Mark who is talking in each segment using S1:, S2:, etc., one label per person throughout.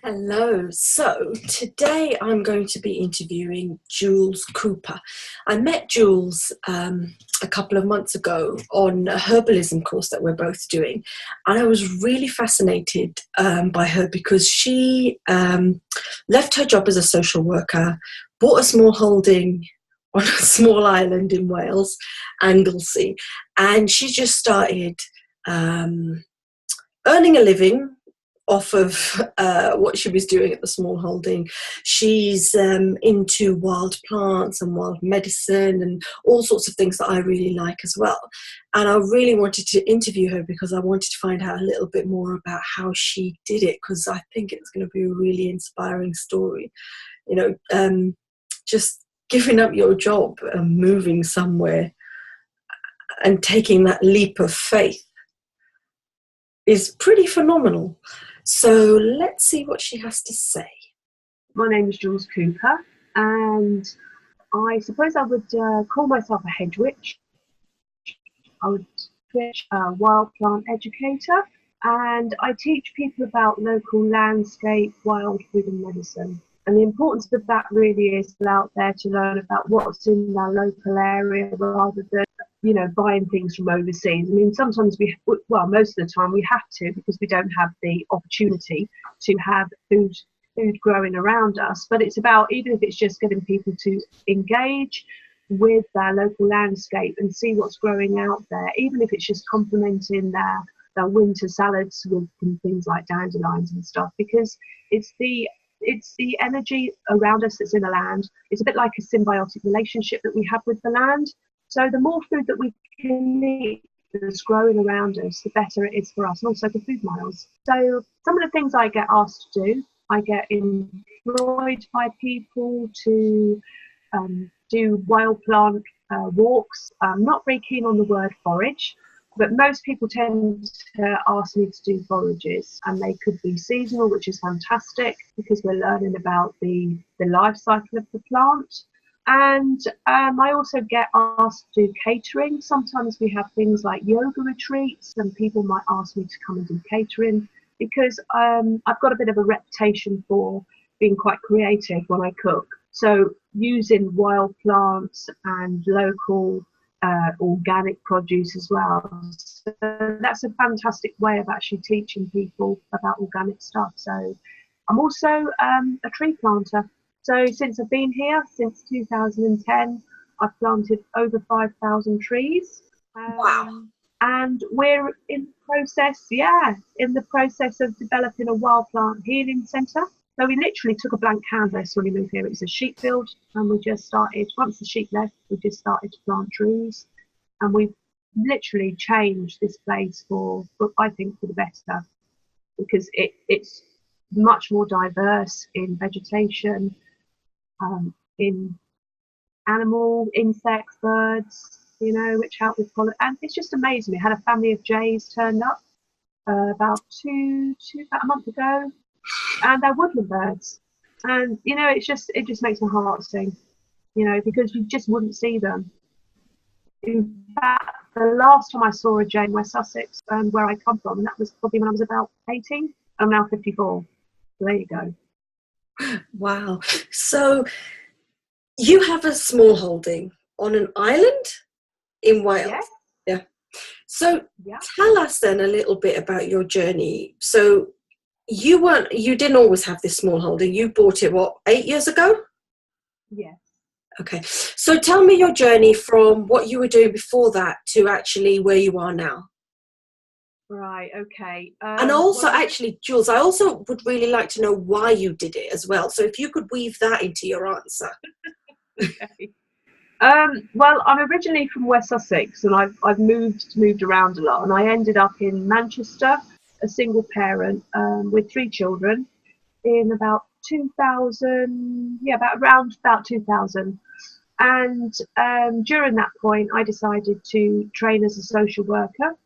S1: Hello. So today I'm going to be interviewing Jules Cooper. I met Jules a couple of months ago on a herbalism course that we're both doing, and I was really fascinated by her because she left her job as a social worker, bought a small holding on a small island in Wales, Anglesey, and she just started earning a living off of what she was doing at the small holding. She's into wild plants and wild medicine and all sorts of things that I really like as well. And I really wanted to interview her because I wanted to find out a little bit more about how she did it, because I think it's going to be a really inspiring story. Just giving up your job and moving somewhere and taking that leap of faith is pretty phenomenal. So let's see what she has to say.
S2: My name is Jules Cooper, and I suppose I would call myself a hedge witch. I would be a wild plant educator, and I teach people about local landscape, wild food and medicine. And the importance of that really is out there to learn about what's in their local area rather than buying things from overseas. I mean, sometimes most of the time we have to, because we don't have the opportunity to have food growing around us. But it's about, even if it's just getting people to engage with their local landscape and see what's growing out there, even if it's just complementing their winter salads with things like dandelions and stuff, because it's the energy around us that's in the land. It's a bit like a symbiotic relationship that we have with the land. So the more food that we can eat that's growing around us, the better it is for us, and also for food miles. So some of the things I get asked to do, I get employed by people to do wild plant walks. I'm not very keen on the word forage, but most people tend to ask me to do forages, and they could be seasonal, which is fantastic because we're learning about the life cycle of the plant. And I also get asked to do catering. Sometimes we have things like yoga retreats, and people might ask me to come and do catering because I've got a bit of a reputation for being quite creative when I cook. So using wild plants and local organic produce as well. So that's a fantastic way of actually teaching people about organic stuff. So I'm also a tree planter. So since I've been here, since 2010, I've planted over 5,000 trees.
S1: Wow.
S2: And we're in the process of developing a wild plant healing centre. So we literally took a blank canvas when we moved here. It was a sheep field, and we just started, once the sheep left, we just started to plant trees. And we've literally changed this place I think, for the better, because it's much more diverse in vegetation, in animal, insects, birds, which help with pollen. And it's just amazing. We had a family of jays turned up about a month ago, and they're woodland birds. And it just makes my heart sing, because you just wouldn't see them. In fact, the last time I saw a jay in West Sussex, where I come from, and that was probably when I was about 18. I'm now 54. So there you go.
S1: Wow. So you have a small holding on an island in Wales. Yeah. So tell us then a little bit about your journey. So you didn't always have this small holding. You bought it, 8 years ago?
S2: Yes.
S1: Okay. So tell me your journey from what you were doing before that to actually where you are now.
S2: Right, okay.
S1: And also, actually, Jules, I also would really like to know why you did it as well. So if you could weave that into your answer.
S2: Okay. Well, I'm originally from West Sussex, and I've moved around a lot, and I ended up in Manchester, a single parent with 3 children, in about 2000, around 2000. And during that point, I decided to train as a social worker.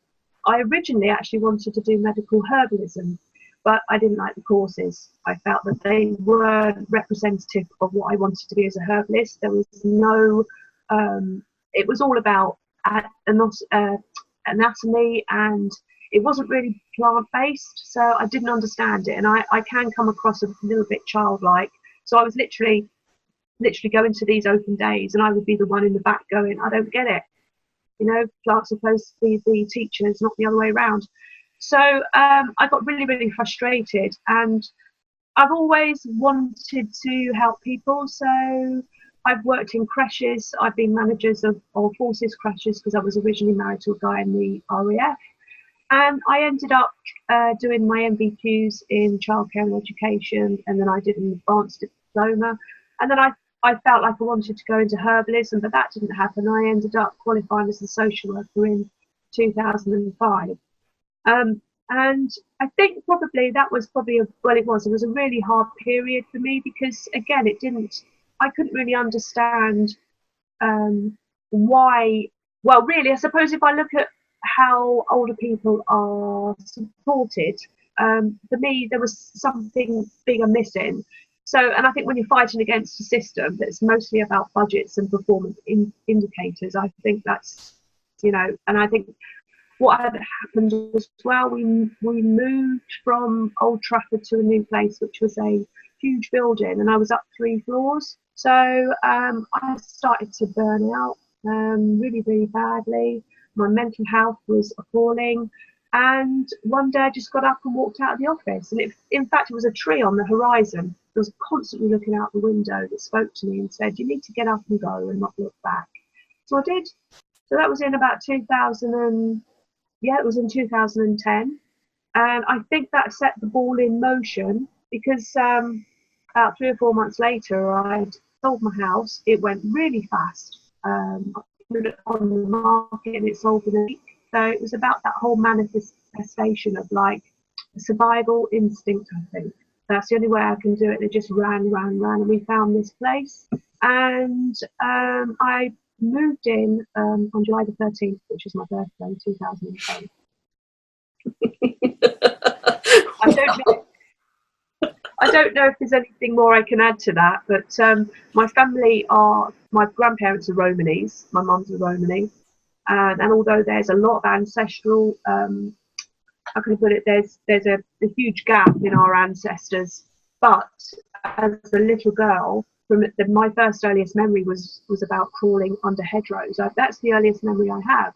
S2: I originally actually wanted to do medical herbalism, but I didn't like the courses. I felt that they weren't representative of what I wanted to be as a herbalist. There was no, it was all about anatomy, and it wasn't really plant-based, so I didn't understand it, and I can come across a little bit childlike. So I was literally going to these open days, and I would be the one in the back going, I don't get it. You know, plants are supposed to be the teachers, not the other way around. So I got really, really frustrated, and I've always wanted to help people. So I've worked in creches. I've been managers of forces creches because I was originally married to a guy in the RAF. And I ended up doing my MVQs in childcare and education, and then I did an advanced diploma. And then I felt like I wanted to go into herbalism, but that didn't happen. I ended up qualifying as a social worker in 2005. And I think probably that was probably it was a really hard period for me because, again, I couldn't really understand why. Well, really, I suppose if I look at how older people are supported, for me, there was something bigger missing. So, and I think when you're fighting against a system that's mostly about budgets and performance indicators, I think that's, and I think what had happened as well, we moved from Old Trafford to a new place, which was a huge building, and I was up 3 floors. So I started to burn out really, really badly. My mental health was appalling. And one day I just got up and walked out of the office. And in fact, it was a tree on the horizon. I was constantly looking out the window that spoke to me and said, you need to get up and go and not look back. So I did. So that was in about 2000 it was in 2010. And I think that set the ball in motion because about 3 or 4 months later, I'd sold my house. It went really fast. I put it on the market and it sold in a week. So it was about that whole manifestation of like a survival instinct, I think. That's the only way I can do it. It just ran. And we found this place. And I moved in on July the 13th, which is my birthday, 2010. I don't know if there's anything more I can add to that, but my grandparents are Romanese, my mum's a Romany, and although there's a lot of ancestral, how can I put it, there's a huge gap in our ancestors, but as a little girl, my first earliest memory was about crawling under hedgerows. That's the earliest memory I have.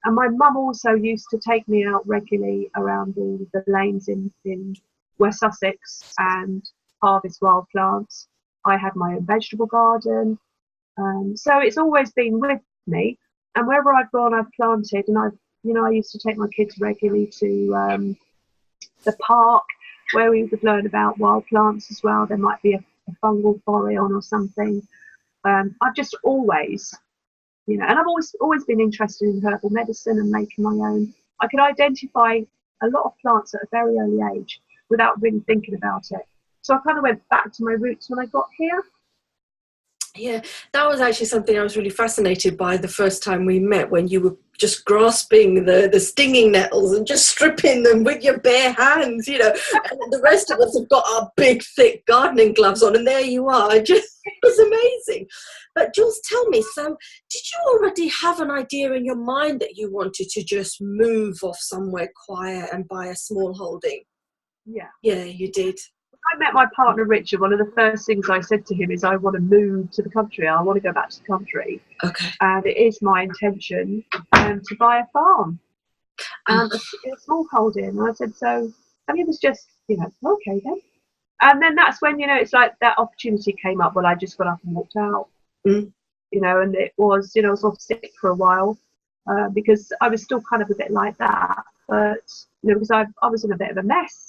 S2: And my mum also used to take me out regularly around the lanes in West Sussex and harvest wild plants. I had my own vegetable garden. So it's always been with me. And wherever I've gone, I've planted. And I used to take my kids regularly to the park where we would learn about wild plants as well. There might be a fungal phorion or something. I've just always, and I've always been interested in herbal medicine and making my own. I could identify a lot of plants at a very early age without really thinking about it. So I kind of went back to my roots when I got here.
S1: Yeah, that was actually something I was really fascinated by the first time we met, when you were just grasping the stinging nettles and just stripping them with your bare hands, and the rest of us have got our big, thick gardening gloves on, and there you are. It was amazing. But Jules, tell me, so did you already have an idea in your mind that you wanted to just move off somewhere quiet and buy a small holding?
S2: Yeah.
S1: Yeah, you did.
S2: I met my partner Richard, one of the first things I said to him is I want to move to the country. I want to go back to the country.
S1: Okay.
S2: And it is my intention to buy a farm and a small holding. And I said, so, and he was just, okay then. And then that's when, it's like that opportunity came up when I just got up and walked out. And it was, I was off sick for a while because I was still kind of a bit like that. But, because I was in a bit of a mess.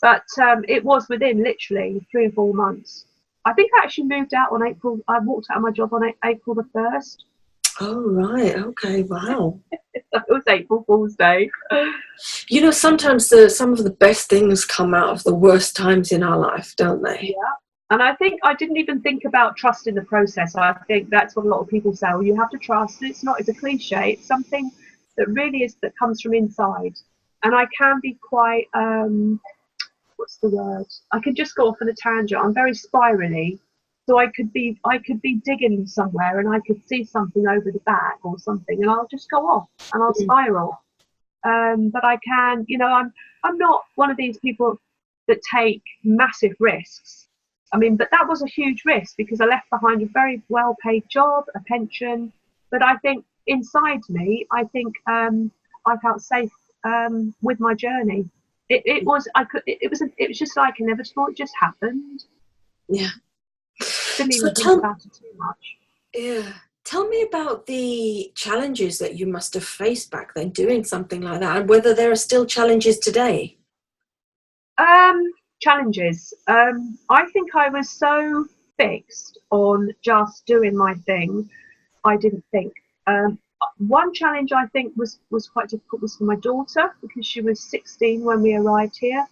S2: But it was within literally 3 or 4 months. I think I actually moved out on April. I walked out of my job on April the 1st.
S1: Oh, right. Okay. Wow.
S2: It was April Fool's Day.
S1: Sometimes some of the best things come out of the worst times in our life, don't they?
S2: Yeah. And I think I didn't even think about trusting the process. I think that's what a lot of people say. Well, you have to trust. It's a cliche. It's something that comes from inside. And I can be quite... what's the word? I could just go off on a tangent. I'm very spirally, so I could be digging somewhere and I could see something over the back or something, and I'll just go off and I'll spiral. but I can, I'm not one of these people that take massive risks. I mean, but that was a huge risk because I left behind a very well-paid job, a pension. But I think inside me, I think I felt safe with my journey. It was just like inevitable. It just happened.
S1: Yeah.
S2: Didn't
S1: So
S2: even think about it too much.
S1: yeah. Tell me about the challenges that you must have faced back then doing something like that, and whether there are still challenges today.
S2: Challenges. I think I was so fixed on just doing my thing, I didn't think. One challenge I think was quite difficult was for my daughter because she was 16 when we arrived here,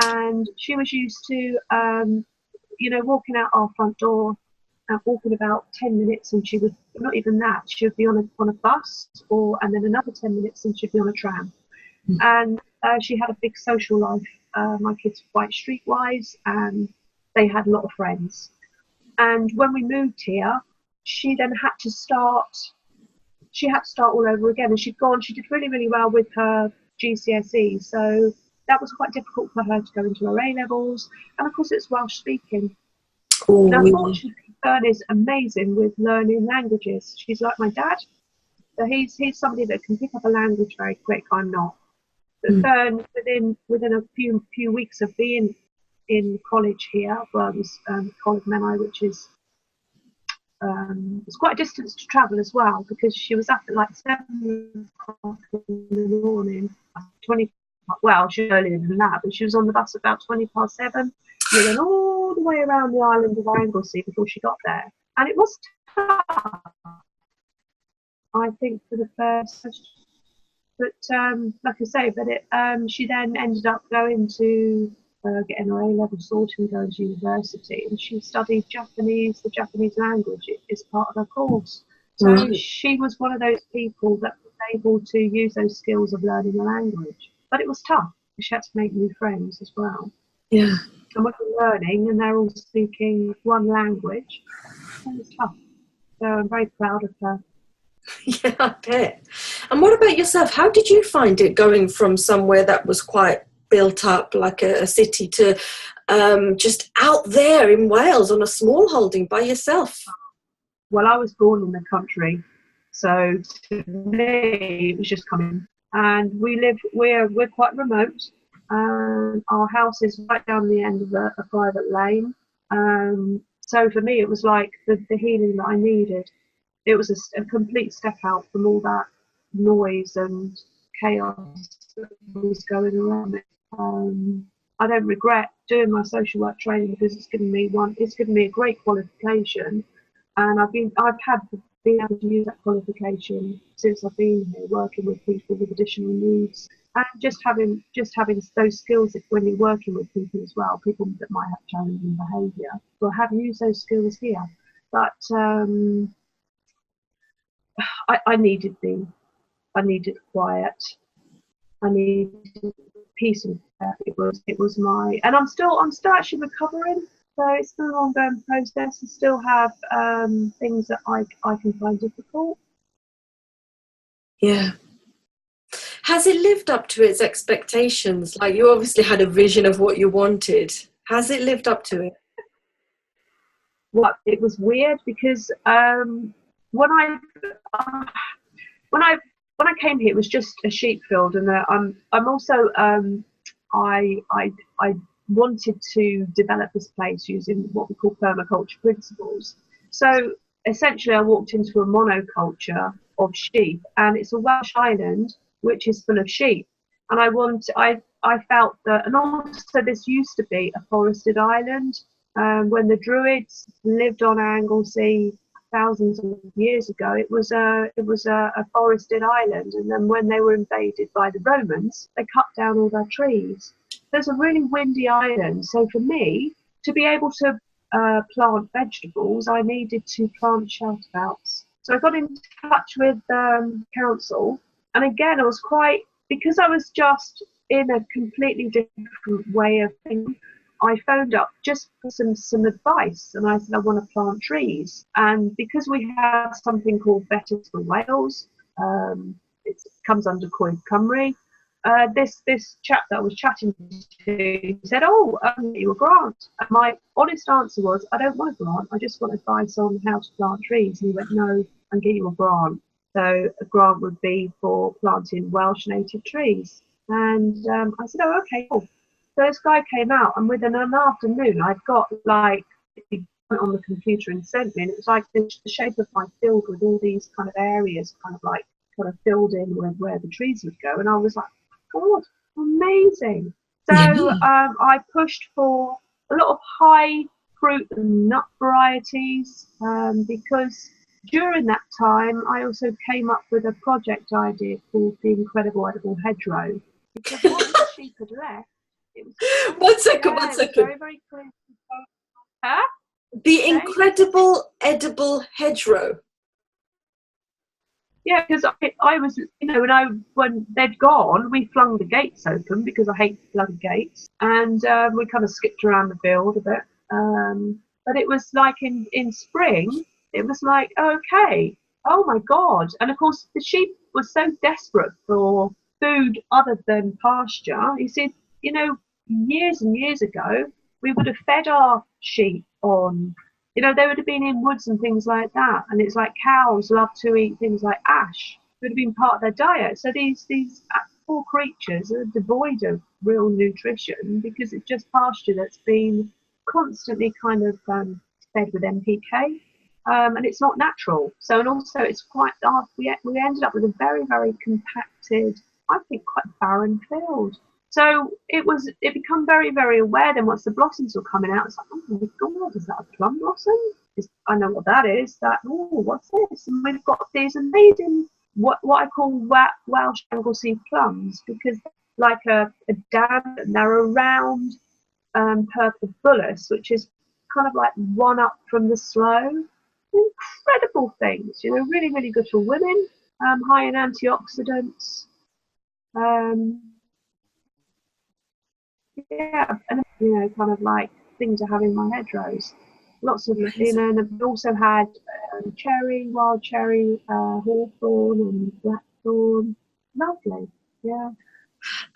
S2: and she was used to, walking out our front door and walking about 10 minutes, and she would not even that. She would be on a bus, and then another 10 minutes, and she'd be on a tram. And she had a big social life. My kids were quite streetwise, and they had a lot of friends. And when we moved here, she then had to start. She had to start all over again, and she'd gone. She did really, really well with her GCSE, so that was quite difficult for her to go into her A levels. And of course, it's Welsh speaking.
S1: Oh,
S2: Now,
S1: really?
S2: unfortunately, Fern is amazing with learning languages. She's like my dad. So he's somebody that can pick up a language very quick. I'm not. But Fern, within a few weeks of being in college here, well, it was College Menai, which is it's quite a distance to travel as well, because she was up at like 7 o'clock in the morning, 20. Well, she was earlier than that, but she was on the bus about 7:20. And we went all the way around the island of Anglesey before she got there, and it was tough, I think, for the first. But like I say, she then ended up going to getting her A-level sorted and going to university, and she studied Japanese. The Japanese language is part of her course. So she was one of those people that was able to use those skills of learning a language. But it was tough. She had to make new friends as well.
S1: Yeah.
S2: And when you're learning and they're all speaking one language, it was tough. So I'm very proud of her.
S1: Yeah, I bet. And what about yourself? How did you find it going from somewhere that was quite built up, like a city, to just out there in Wales on a small holding by yourself?
S2: Well, I was born in the country, so to me it was just coming. And we're quite remote. Our house is right down the end of a private lane. So for me, it was like the healing that I needed. It was a complete step out from all that noise and chaos that was going around it. I don't regret doing my social work training because it's given me a great qualification, and I've been able to use that qualification since I've been here, working with people with additional needs, and just having those skills when you're working with people as well, people that might have challenging behaviour. So I have used those skills here, but I needed quiet. I needed peace and care. It was my, and I'm still actually recovering. So it's still an ongoing process. I still have things that I can find difficult.
S1: Yeah. Has it lived up to its expectations? Like, you obviously had a vision of what you wanted. Has it lived up to it?
S2: Well, it was weird because when I came here, it was just a sheep field, and I'm also I wanted to develop this place using what we call permaculture principles. So essentially, I walked into a monoculture of sheep, and it's a Welsh island which is full of sheep, and I felt that, and also this used to be a forested island. When the Druids lived on Anglesey thousands of years ago, it was a forested island, and then when they were invaded by the Romans, they cut down all their trees. There's a really windy island, so for me to be able to plant vegetables, I needed to plant shelterbouts. So I got in touch with council, and again, because I was just in a completely different way of thinking. I phoned up just for some advice, and I said I want to plant trees. And because we have something called Better for Wales, it comes under Coed Cymru, this chap that I was chatting to said, "Oh, you a grant?" And my honest answer was, "I don't want a grant. I just want advice on how to plant trees." And he went, "No, I'll get you a grant." So a grant would be for planting Welsh native trees. And I said, "Oh, okay, cool." So this guy came out, and within an afternoon, I'd got like, he went on the computer and sent me, and it was like the shape of my field with all these kind of areas kind of filled in where the trees would go. And I was like, God, amazing. So I pushed for a lot of high fruit and nut varieties because during that time I also came up with a project idea called the Incredible Edible Hedgerow, because once the sheep had left, it was
S1: one second.
S2: very, very clear. Huh?
S1: The Incredible Edible Hedgerow.
S2: Yeah, because I was, when they'd gone, we flung the gates open because I hate bloody gates, and we kind of skipped around the field a bit. But it was like in spring, it was like, okay, oh my God. And of course, the sheep were so desperate for food other than pasture. You see, years and years ago, we would have fed our sheep on, they would have been in woods and things like that. And it's like cows love to eat things like ash. It would have been part of their diet. So these poor creatures are devoid of real nutrition because it's just pasture that's been constantly kind of fed with NPK. And it's not natural. So, and also it's quite, we ended up with a very, very compacted, I think quite barren field. So it became very, very aware then once the blossoms were coming out. It's like, oh my God, is that a plum blossom? I know what that is. What's this? And we've got these amazing, what I call Welsh Anglesey plums, because like a dab, and they're a round purple bullace, which is kind of like one up from the sloe. Incredible things, really, really good for women, high in antioxidants. Yeah, and kind of like things to have in my hedgerows. Lots of, and I've also had cherry, wild cherry, hawthorn and blackthorn. Lovely, yeah.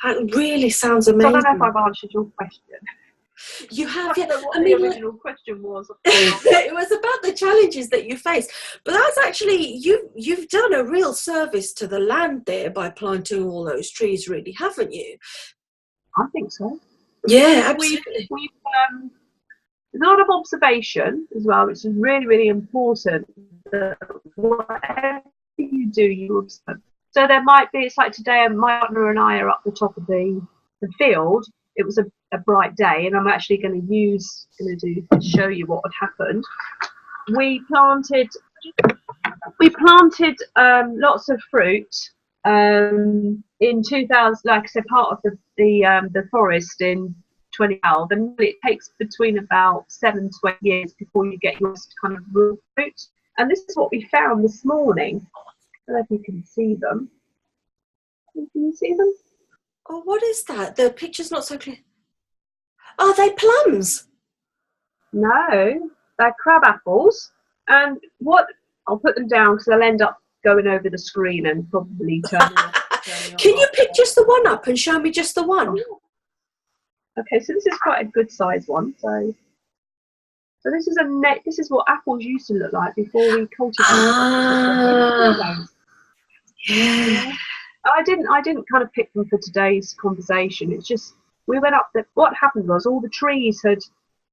S1: That really sounds amazing.
S2: So I don't know if I've answered your question.
S1: You have,
S2: I
S1: yeah.
S2: don't know what the original question was.
S1: It was about the challenges that you face, but that's actually you've done a real service to the land there by planting all those trees, really, haven't you?
S2: I think so.
S1: Yeah, absolutely.
S2: We've there's a lot of observation as well, which is really, really important. That whatever you do, you observe. So there might be, it's like today, my partner and I are up the top of the field. It was a bright day, and I'm actually going to show you what had happened. We planted lots of fruit in 2000, like I said, part of the forest in 2012, and it takes between about 7 to 8 years before you get your kind of real fruit. And this is what we found this morning. I don't know if you can see them. Can you see them?
S1: Oh, what is that? The picture's not so clear. Are they plums?
S2: No, they're crab apples. And I'll put them down because they'll end up going over the screen and probably turning off.
S1: Can you pick just the one up and show me just the one?
S2: Oh. Okay, so this is quite a good size one. So this is this is what apples used to look like before we cultivated them.
S1: Yeah.
S2: I didn't kind of pick them for today's conversation. It's just we went up there. What happened was all the trees had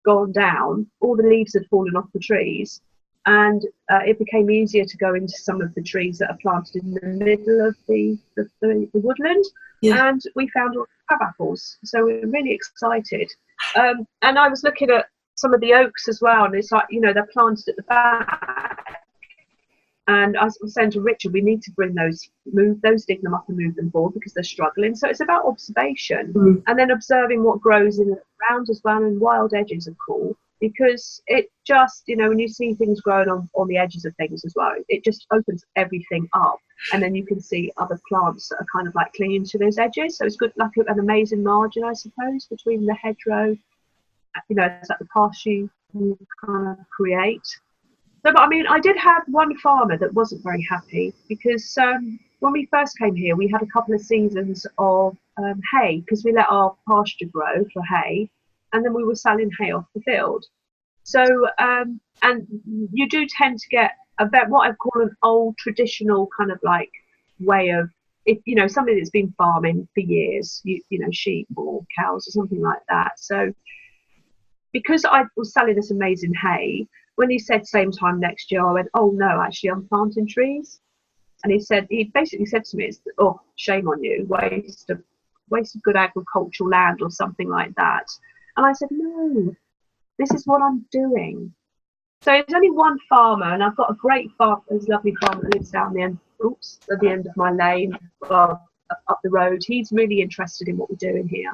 S2: gone down, all the leaves had fallen off the trees, and it became easier to go into some of the trees that are planted in the middle of the woodland. Yeah. And we found all the crab apples, so we were really excited. And I was looking at some of the oaks as well, and it's like, they're planted at the back. And I was saying to Richard, we need to move those, dig them up and move them forward because they're struggling. So it's about observation and then observing what grows in the ground as well. And wild edges are cool because it just, when you see things growing on the edges of things as well, it just opens everything up. And then you can see other plants that are kind of like clinging to those edges. So it's good, like an amazing margin, I suppose, between the hedgerow, it's like the pasture you kind of create. So, but I mean, I did have one farmer that wasn't very happy because when we first came here, we had a couple of seasons of hay, because we let our pasture grow for hay, and then we were selling hay off the field. So, and you do tend to get what I call an old traditional kind of like way of, if you know, somebody that's been farming for years, you know, sheep or cows or something like that. So because I was selling this amazing hay, when he said same time next year, I went, oh no, actually I'm planting trees. And he basically said to me, oh, shame on you, waste of good agricultural land or something like that. And I said, no, this is what I'm doing. So there's only one farmer, and I've got a great farmer, there's a lovely farmer that lives down the end, at the end of my lane, well, up the road. He's really interested in what we're doing here.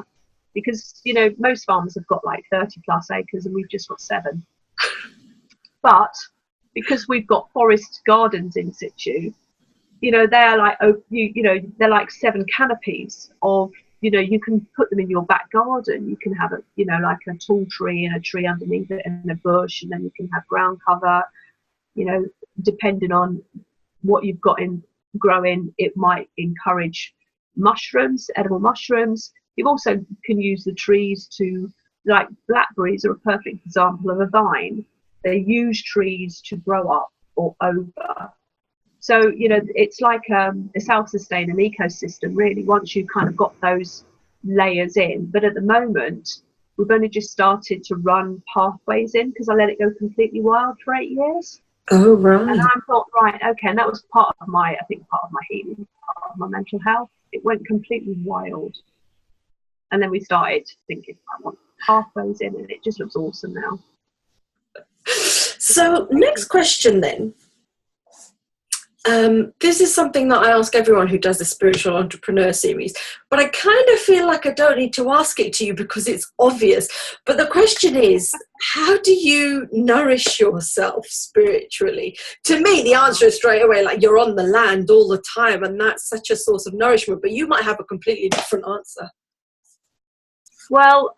S2: Because, you know, most farmers have got like 30 plus acres and we've just got 7. But because we've got forest gardens in situ, you know, they're like, you know, they're like 7 canopies of, you know, you can put them in your back garden. You can have a, you know, like a tall tree and a tree underneath it and a bush, and then you can have ground cover, you know, depending on what you've got in growing, it might encourage mushrooms, edible mushrooms. You also can use the trees to, like blackberries are a perfect example of a vine. They use trees to grow up or over. So, you know, it's like a self-sustaining ecosystem, really, once you've kind of got those layers in. But at the moment, we've only just started to run pathways in, because I let it go completely wild for 8 years.
S1: Oh, right.
S2: And I thought, right, okay, and that was part of my healing, part of my mental health. It went completely wild. And then we started thinking, I want pathways in, and it just looks awesome now.
S1: So, next question then. This is something that I ask everyone who does the Spiritual Entrepreneur series, but I kind of feel like I don't need to ask it to you because it's obvious. But the question is, how do you nourish yourself spiritually? To me, the answer is straight away, like, you're on the land all the time, and that's such a source of nourishment, but you might have a completely different answer.
S2: Well,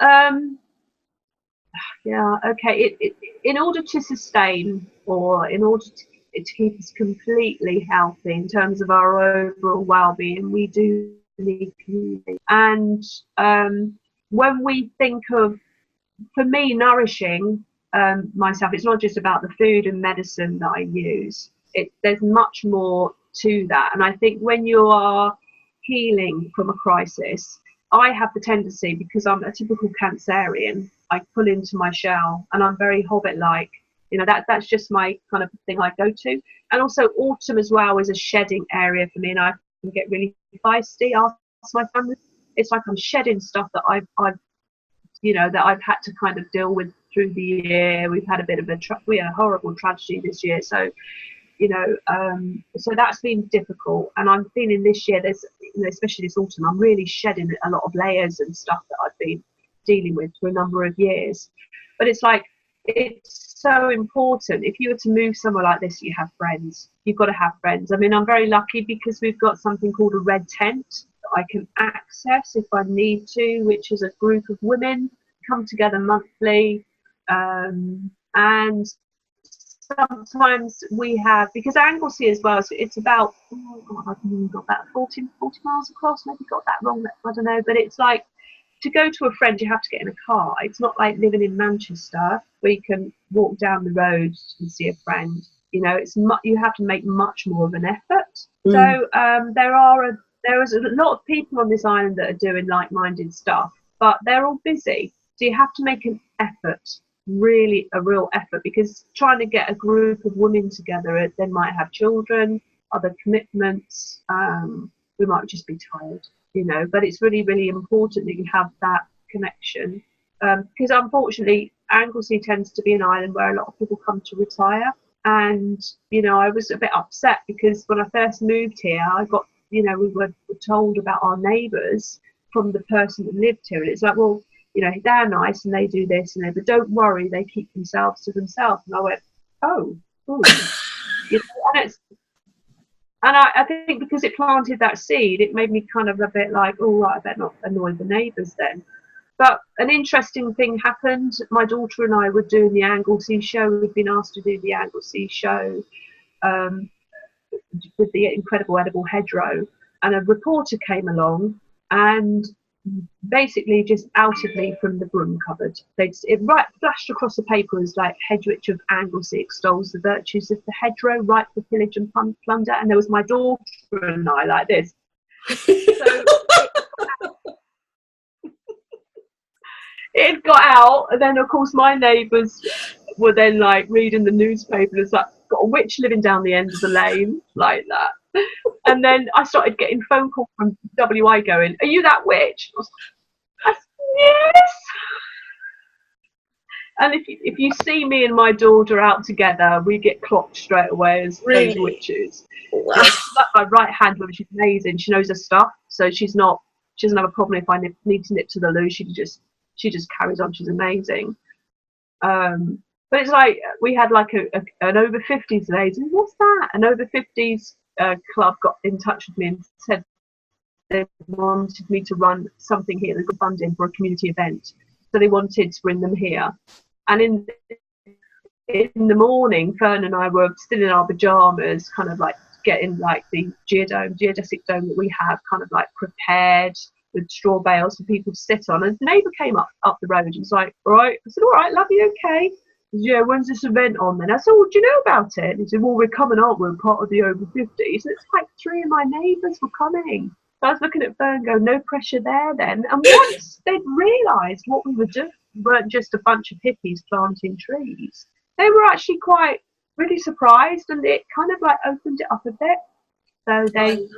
S2: yeah, okay. In order to sustain, or in order to keep us completely healthy in terms of our overall well-being, we do need community. And when we think of, for me, nourishing myself, it's not just about the food and medicine that I use. There's much more to that. And I think when you are healing from a crisis, I have the tendency, because I'm a typical Cancerian, I pull into my shell, and I'm very Hobbit-like. You know, that's just my kind of thing I go to. And also autumn as well is a shedding area for me, and I can get really feisty. Ask my family. It's like I'm shedding stuff that I've you know, that I've had to kind of deal with through the year. We've had a bit of we had a horrible tragedy this year, so you know, so that's been difficult. And I'm feeling this year, there's, you know, especially this autumn, I'm really shedding a lot of layers and stuff that I've been dealing with for a number of years. But it's like, it's so important. If you were to move somewhere like this, you have friends. You've got to have friends. I mean, I'm very lucky because we've got something called a red tent that I can access if I need to, which is a group of women come together monthly, and sometimes we have, because Anglesey as well, so it's about, oh God, I've got about 40 miles across, maybe got that wrong, I don't know, but it's like, to go to a friend, you have to get in a car. It's not like living in Manchester where you can walk down the road and see a friend. You know, you have to make much more of an effort. So there is a lot of people on this island that are doing like-minded stuff, but they're all busy. So you have to make an effort, really a real effort, because trying to get a group of women together, they might have children, other commitments. We might just be tired. You know, but it's really, really important that you have that connection, because unfortunately Anglesey tends to be an island where a lot of people come to retire. And you know, I was a bit upset because when I first moved here, I got, you know, we were told about our neighbours from the person that lived here, and it's like, well, you know, they're nice and they do this and but don't worry, they keep themselves to themselves. And I went, oh. You know, and I think because it planted that seed, it made me kind of a bit like, oh, right, I better not annoy the neighbours then. But an interesting thing happened. My daughter and I were doing the Anglesey show. We'd been asked to do the Anglesey show with the incredible edible hedgerow, and a reporter came along and basically just outed me from the broom cupboard. It flashed across the paper as like Hedge of Anglesey extols the virtues of the hedgerow, ripe for pillage and plunder, and there was my daughter and I like this. So it got out, and then of course my neighbours were then like reading the newspaper, and it's like, got a witch living down the end of the lane, like that. And then I started getting phone calls from WI going, "Are you that witch?" I said, "Yes." And if you see me and my daughter out together, we get clocked straight away as those witches.
S1: Wow.
S2: Yeah, she's like my right hand woman. She's amazing. She knows her stuff, so she doesn't have a problem if I need to nip to the loo. She just carries on. She's amazing. But it's like we had like an over 50s lady. What's that? An over 50s club got in touch with me and said they wanted me to run something here. They got funding for a community event, so they wanted to bring them here. And in the morning, Fern and I were still in our pajamas, kind of like getting like the geodesic dome that we have, kind of like prepared with straw bales for people to sit on. And the neighbour came up the road and was like, "All right." I said, "All right, love you, okay." He said, "Yeah, when's this event on then?" I said, "Well, do you know about it?" And he said, "Well, we're coming, aren't we? We're part of the over 50s." And it's like 3 of my neighbours were coming. So I was looking at Fern going, no pressure there then. And once they'd realised what we were doing, we weren't just a bunch of hippies planting trees, they were actually quite really surprised, and it kind of like opened it up a bit. So they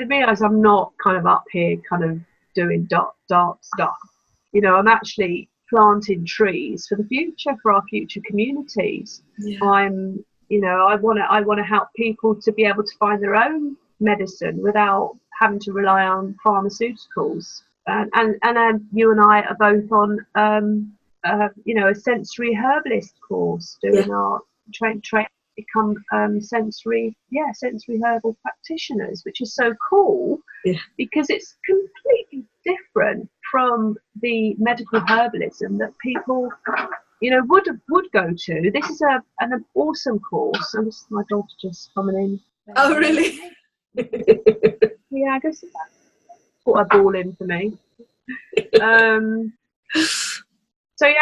S2: realised I'm not kind of up here kind of doing dark stuff. I'm actually planting trees for the future, for our future communities. Yeah. I want to help people to be able to find their own medicine without having to rely on pharmaceuticals. And you and I are both on a sensory herbalist course, doing our train become sensory herbal practitioners, which is so cool because it's completely different from the medical herbalism that people would go to. This is an awesome course, and this is my daughter just coming in.
S1: Oh really?
S2: Yeah, I guess that's what a ball in for me. So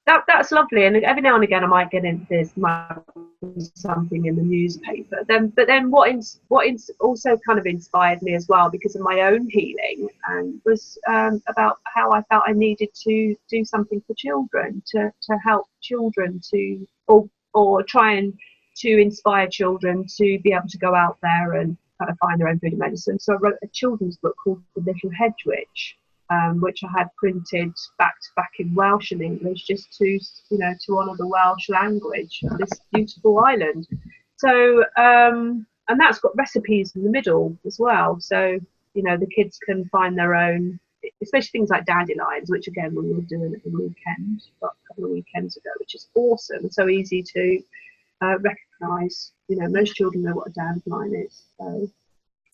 S2: that's lovely, and every now and again I might get into this, might be something in the newspaper. But then what also kind of inspired me as well, because of my own healing, and was about how I felt I needed to do something for children, to help children or try and to inspire children to be able to go out there and kind of find their own food and medicine. So I wrote a children's book called The Little Hedge Witch, which I had printed back in Welsh and English, just to honour the Welsh language of this beautiful island. So and that's got recipes in the middle as well. So the kids can find their own, especially things like dandelions, which again we were doing at the weekend, a couple of weekends ago, which is awesome. So easy to recognise. Most children know what a dandelion is. So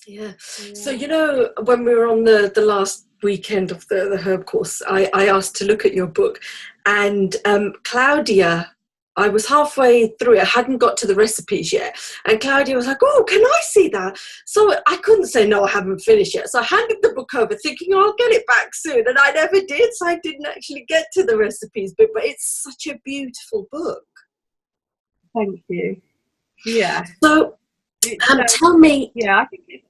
S1: yeah. So when we were on the last weekend of the herb course, I asked to look at your book, and Claudia, I was halfway through it, I hadn't got to the recipes yet, and Claudia was like, "Oh, can I see that?" So I couldn't say no, I haven't finished yet. So I handed the book over thinking, I'll get it back soon, and I never did, so I didn't actually get to the recipes bit, but it's such a beautiful book.
S2: Thank you. Yeah.
S1: So tell me.
S2: Yeah, I think it's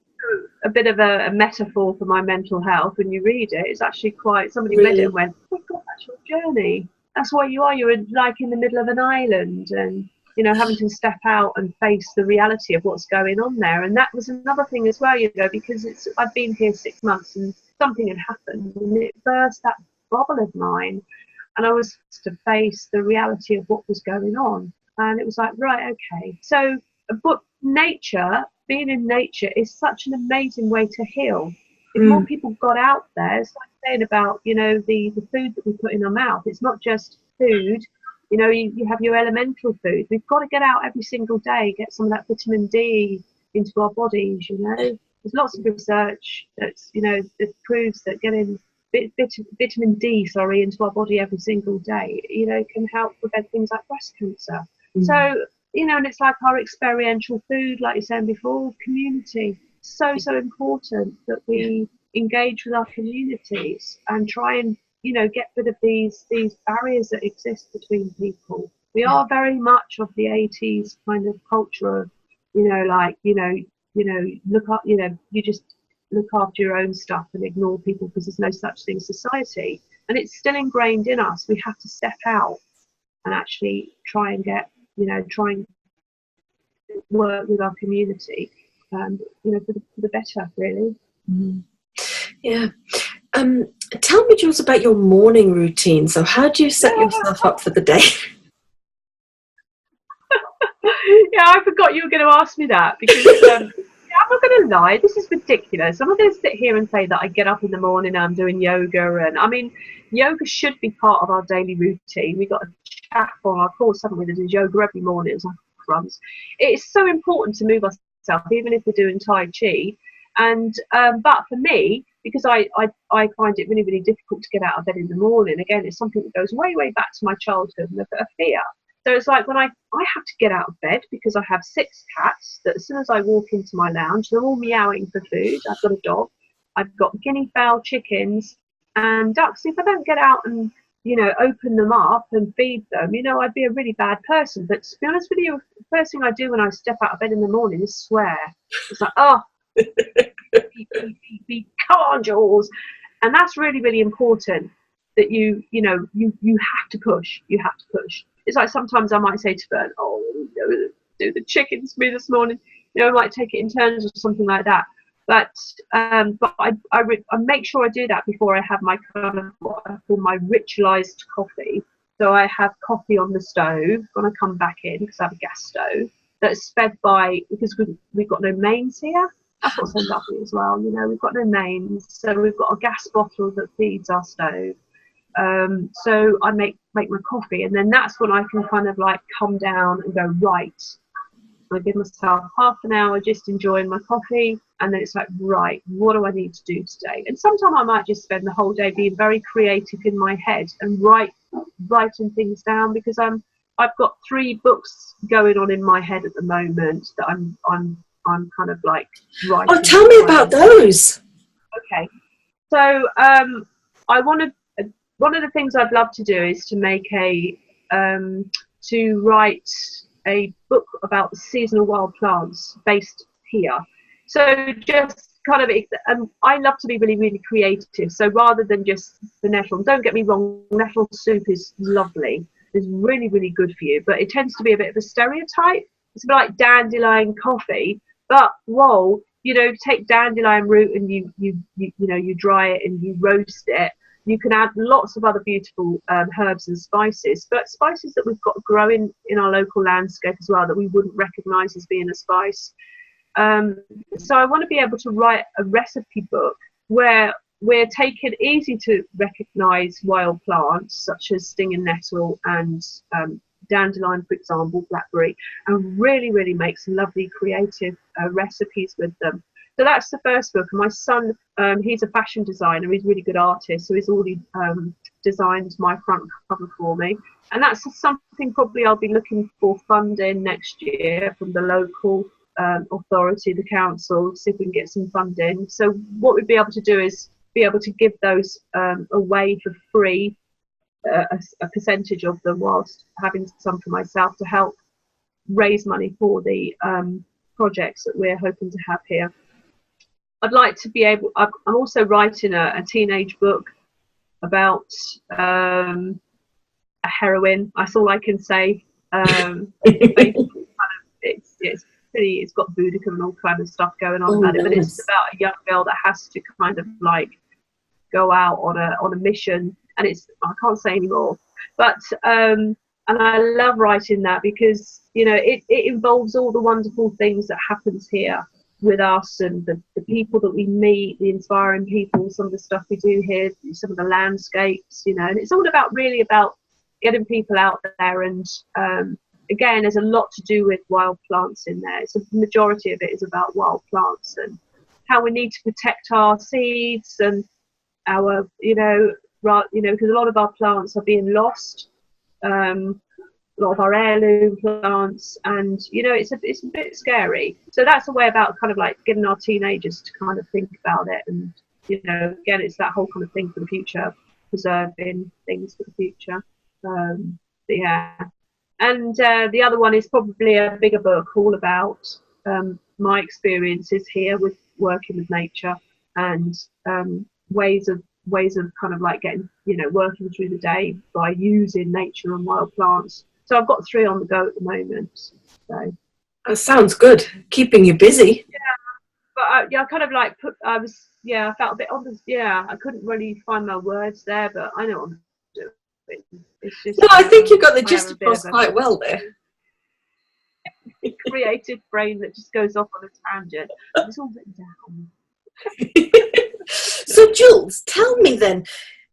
S2: a bit of a metaphor for my mental health. When you read it, it's actually quite, somebody read it and went, "Oh my God, that's your journey. That's why you are. You're like in the middle of an island, and having to step out and face the reality of what's going on there." And that was another thing as well, because I've been here 6 months and something had happened, and it burst that bubble of mine, and I was to face the reality of what was going on. And it was like, right, okay. So, but being in nature is such an amazing way to heal. If more people got out there, it's like saying about, the food that we put in our mouth. It's not just food. You have your elemental food. We've got to get out every single day, get some of that vitamin D into our bodies, There's lots of research that's, that proves that getting vitamin D, into our body every single day, can help prevent things like breast cancer. So you know, and it's like our experiential food, like you said before, community. So important that we engage with our communities and try and, you know, get rid of these barriers that exist between people. We are very much of the 80s kind of culture of, you know, like, look up, you know, you just look after your own stuff and ignore people because there's no such thing as society. And it's still ingrained in us. We have to step out and actually try and get, you know, try and work with our community, you know, for the better, really.
S1: Mm. Yeah. Tell me, Jules, about your morning routine. So how do you set yourself up for the day?
S2: Yeah, I forgot you were going to ask me that because I'm not going to lie, this is ridiculous. I'm not going to sit here and say that I get up in the morning and I'm doing yoga. And I mean, yoga should be part of our daily routine. We've got a chat on our course, haven't we, that does yoga every morning. It's like crumbs. It's so important to move ourselves, even if we're doing Tai Chi. And but for me, because I find it really, really difficult to get out of bed in the morning, again, it's something that goes way, way back to my childhood and a fear. So it's like when I have to get out of bed because I have 6 cats that as soon as I walk into my lounge, they're all meowing for food. I've got a dog. I've got guinea fowl, chickens and ducks. If I don't get out and, you know, open them up and feed them, you know, I'd be a really bad person. But to be honest with you, the first thing I do when I step out of bed in the morning is swear. It's like, oh, come on, Jules. And that's really, really important that you have to push. You have to push. It's like sometimes I might say to Bert, oh, do the chickens for me this morning. You know, I might take it in turns or something like that. But I make sure I do that before I have my kind of what I call my ritualized coffee. So I have coffee on the stove when I come back in because I have a gas stove that's fed by, because we've got no mains here. That's what's so lovely as well. You know, we've got no mains, so we've got a gas bottle that feeds our stove. So I make my coffee, and then that's when I can kind of like come down and go, right, I give myself half an hour just enjoying my coffee, and then it's like, right, what do I need to do today? And sometimes I might just spend the whole day being very creative in my head and writing things down, because I've got 3 books going on in my head at the moment that I'm kind of like writing.
S1: Oh, tell me about those.
S2: Okay, so I want to. One of the things I'd love to do is to make to write a book about seasonal wild plants based here. So just kind of, I love to be really, really creative. So rather than just the nettle, don't get me wrong, nettle soup is lovely. It's really, really good for you, but it tends to be a bit of a stereotype. It's a bit like dandelion coffee, but whoa, you know, take dandelion root and you dry it and you roast it. You can add lots of other beautiful herbs and spices, but spices that we've got growing in our local landscape as well that we wouldn't recognise as being a spice. So I want to be able to write a recipe book where we're taking easy to recognise wild plants such as stinging nettle and dandelion, for example, blackberry, and really, really make some lovely creative recipes with them. So that's the first book. And my son, he's a fashion designer. He's a really good artist. So he's already designed my front cover for me. And that's something probably I'll be looking for funding next year from the local authority, the council, see if we can get some funding. So what we'd be able to do is be able to give those away for free, a percentage of them, whilst having some for myself to help raise money for the projects that we're hoping to have here. I'd like to be able, I'm also writing a teenage book about a heroine. That's all I can say. It's got Boudica and all kind of stuff going on about it, but it's about a young girl that has to kind of like go out on a mission, and I can't say anymore, but and I love writing that because, you know, it involves all the wonderful things that happens here with us and the people that we meet, the inspiring people, some of the stuff we do here, some of the landscapes, you know, and it's all really about getting people out there. And again, there's a lot to do with wild plants in there. So the majority of it is about wild plants and how we need to protect our seeds and our, because a lot of our plants are being lost. a lot of our heirloom plants, and it's a bit scary. So that's a way about kind of like getting our teenagers to kind of think about it, and again, it's that whole kind of thing for the future, preserving things for the future. But yeah, and the other one is probably a bigger book, all about my experiences here with working with nature, and ways of kind of like getting working through the day by using nature and wild plants. So I've got 3 on the go at the moment. So
S1: That sounds good. Keeping you busy.
S2: yeah, but I kind of like I felt a bit obvious. Yeah, I couldn't really find my words there, but I know what I'm doing. It's just
S1: No, I think you got the
S2: I have
S1: gist
S2: a bit
S1: across
S2: of
S1: quite well there.
S2: a creative brain that just goes off on a tangent. It's all written down.
S1: So, Jules, tell me then,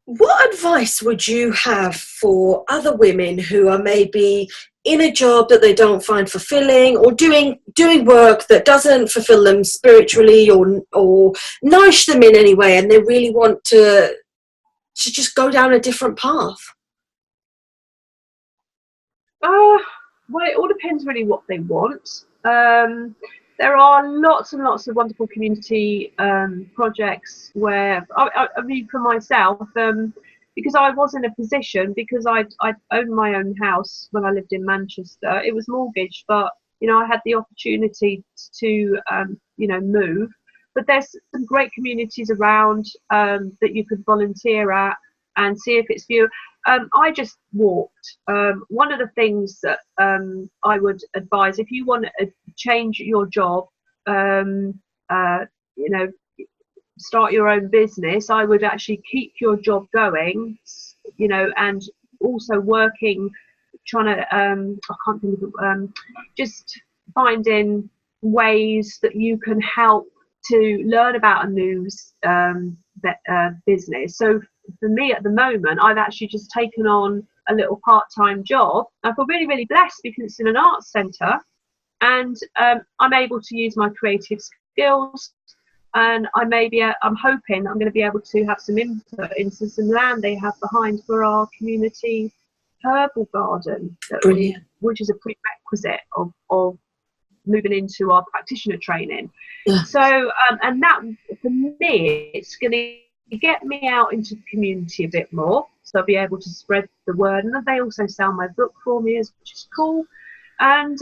S1: what advice would you have for other women who are maybe in a job that they don't find fulfilling, or doing work that doesn't fulfill them spiritually or nourish them in any way, and they really want to just go down a different path?
S2: Well, it all depends really what they want. There are lots and lots of wonderful community projects where, I mean, for myself, because I was in a position, because I owned my own house when I lived in Manchester. It was mortgaged, but I had the opportunity to move. But there's some great communities around that you could volunteer at and see if it's for you. I just walked. One of the things that I would advise, if you want to change your job, start your own business, I would actually keep your job going, and also working, trying to, I can't think of, just finding ways that you can help to learn about a new business. So for me at the moment, I've actually just taken on a little part-time job. I feel really, really blessed because it's in an arts centre, and I'm able to use my creative skills, and I'm hoping I'm going to be able to have some input into some land they have behind for our community herbal garden, which is a prerequisite of moving into our practitioner training.
S1: Yeah.
S2: So and that, for me, it's going to get me out into the community a bit more, so I'll be able to spread the word, and they also sell my book for me, which is cool. And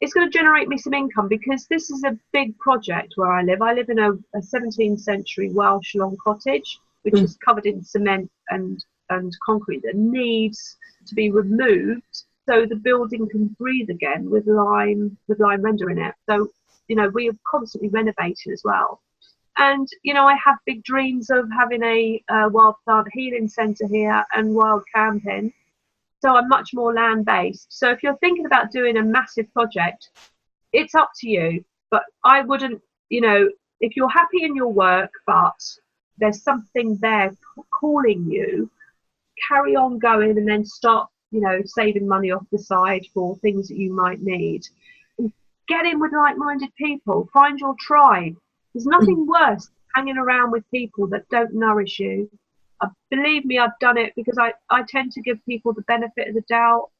S2: it's going to generate me some income, because this is a big project where I live. I live in a 17th century Welsh long cottage, which is covered in cement and concrete that needs to be removed so the building can breathe again, with lime render in it. So we are constantly renovating as well. And I have big dreams of having a wild plant healing centre here and wild camping. So I'm much more land-based. So if you're thinking about doing a massive project, it's up to you. But I wouldn't, if you're happy in your work, but there's something there calling you, carry on going, and then start, saving money off the side for things that you might need. Get in with like-minded people. Find your tribe. There's nothing worse than hanging around with people that don't nourish you. Believe me, I've done it, because I tend to give people the benefit of the doubt,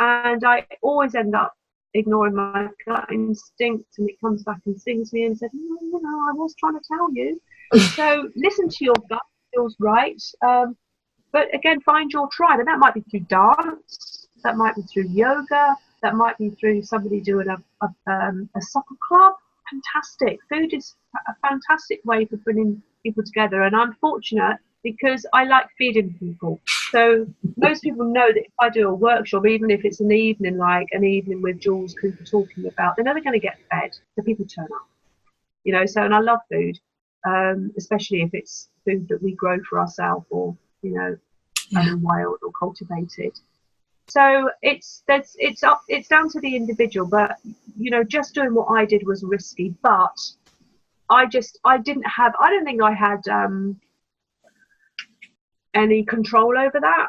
S2: and I always end up ignoring my gut instinct, and it comes back and stings me and says, no, I was trying to tell you. So listen to your gut, feels right. But again, find your tribe, and that might be through dance, that might be through yoga, that might be through somebody doing a soccer club. Fantastic. Food is a fantastic way for bringing people together, and I'm fortunate because I like feeding people. So most people know that if I do a workshop, even if it's an evening, like an evening with Jules Cooper talking about, they're never going to get fed. The people turn up, so, and I love food, especially if it's food that we grow for ourselves, or, wild or cultivated. So it's down to the individual, but just doing what I did was risky, but I don't think I had any control over that.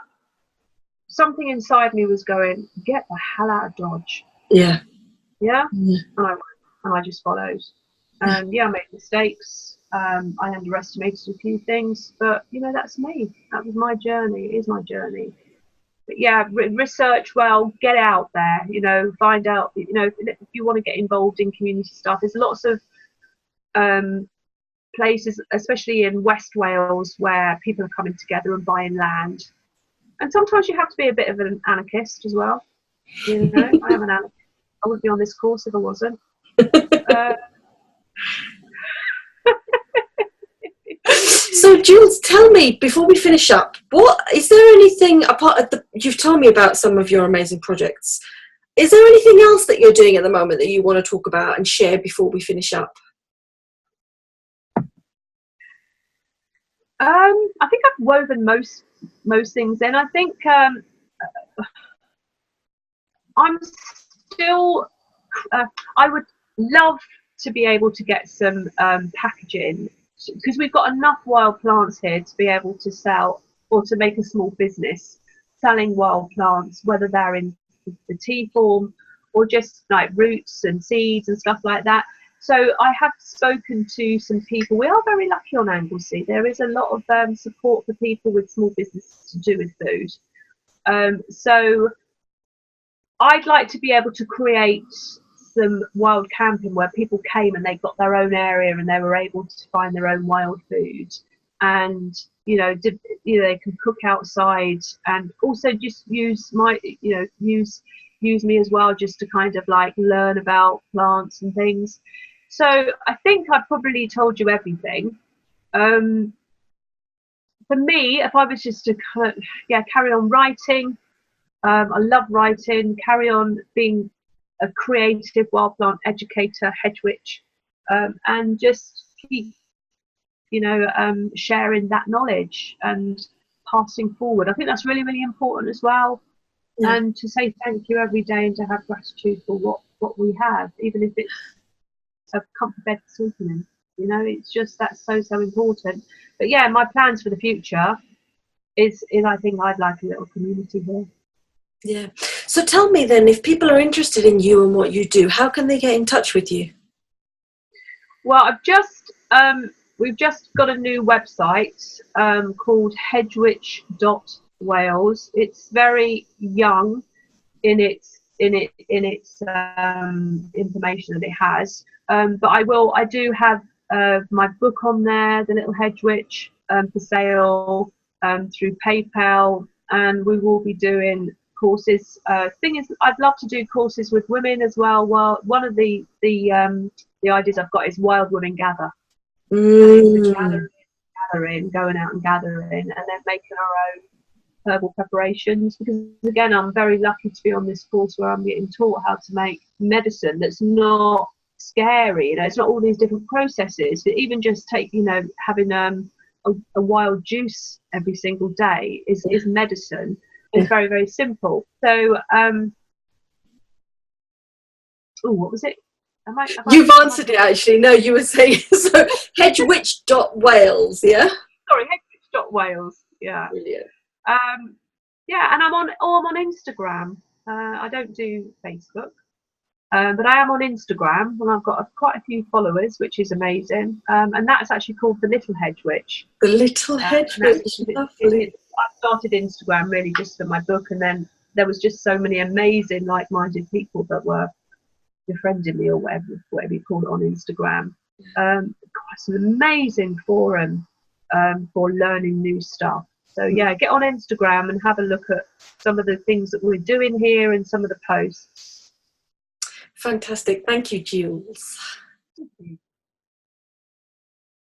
S2: Something inside me was going, get the hell out of Dodge.
S1: Yeah.
S2: And I just followed. And I made mistakes. I underestimated a few things, but that's me. That was my journey. It is my journey. But yeah, research well, get out there, you know, find out, you know, if you want to get involved in community stuff. There's lots of places, especially in West Wales, where people are coming together and buying land. And sometimes you have to be a bit of an anarchist as well. You know, I am an anarchist. I wouldn't be on this course if I wasn't.
S1: So Jules, tell me before we finish up, what is there anything apart of you've told me about some of your amazing projects. Is there anything else that you're doing at the moment that you want to talk about and share before we finish up?
S2: I think I've woven most things in. I think I'm still. I would love to be able to get some packaging, because we've got enough wild plants here to be able to sell or to make a small business selling wild plants, whether they're in the tea form or just like roots and seeds and stuff like that. So I have spoken to some people. We are very lucky on Anglesey. There is a lot of support for people with small business to do with food. So I'd like to be able to create some wild camping where people came and they got their own area and they were able to find their own wild food, and they can cook outside, and also just use my use me as well, just to kind of like learn about plants and things. So I think I've probably told you everything. For me, if I was just to carry on writing, I love writing, carry on being a creative wild plant educator, hedge witch, and just keep, sharing that knowledge and passing forward. I think that's really, really important as well. Yeah. And to say thank you every day and to have gratitude for what we have, even if it's a comfort bed to sleep in. It's just, that's so important. But yeah, my plans for the future is I think I'd like a little community here.
S1: Yeah. So tell me then, if people are interested in you and what you do, how can they get in touch with you?
S2: Well, we've just got a new website called hedgewitch.wales. It's very young in its information that it has. But I do have my book on there, The Little Hedge Witch, for sale through PayPal, and we will be doing courses. Thing is, I'd love to do courses with women as well. Well, one of the ideas I've got is Wild Women Gather. Gathering, going out and gathering, and then making our own herbal preparations, because again, I'm very lucky to be on this course where I'm getting taught how to make medicine that's not scary. It's not all these different processes, but even just having a wild juice every single day is medicine. It's very, very simple. So what was it?
S1: You've answered it actually. No, you were saying so. Hedgewitch.wales, yeah.
S2: Sorry, hedgewitch.wales. Yeah.
S1: Brilliant.
S2: And I'm on Instagram. I don't do Facebook, but I am on Instagram, and I've got quite a few followers, which is amazing. And that's actually called The Little Hedge Witch.
S1: The Little Hedge Witch. Lovely.
S2: I started Instagram really just for my book, and then there was just so many amazing like-minded people that were befriending me, or whatever you call it, on Instagram. It's an amazing forum for learning new stuff. So yeah, get on Instagram and have a look at some of the things that we're doing here and some of the posts.
S1: Fantastic. Thank you, Jules.
S2: Thank you.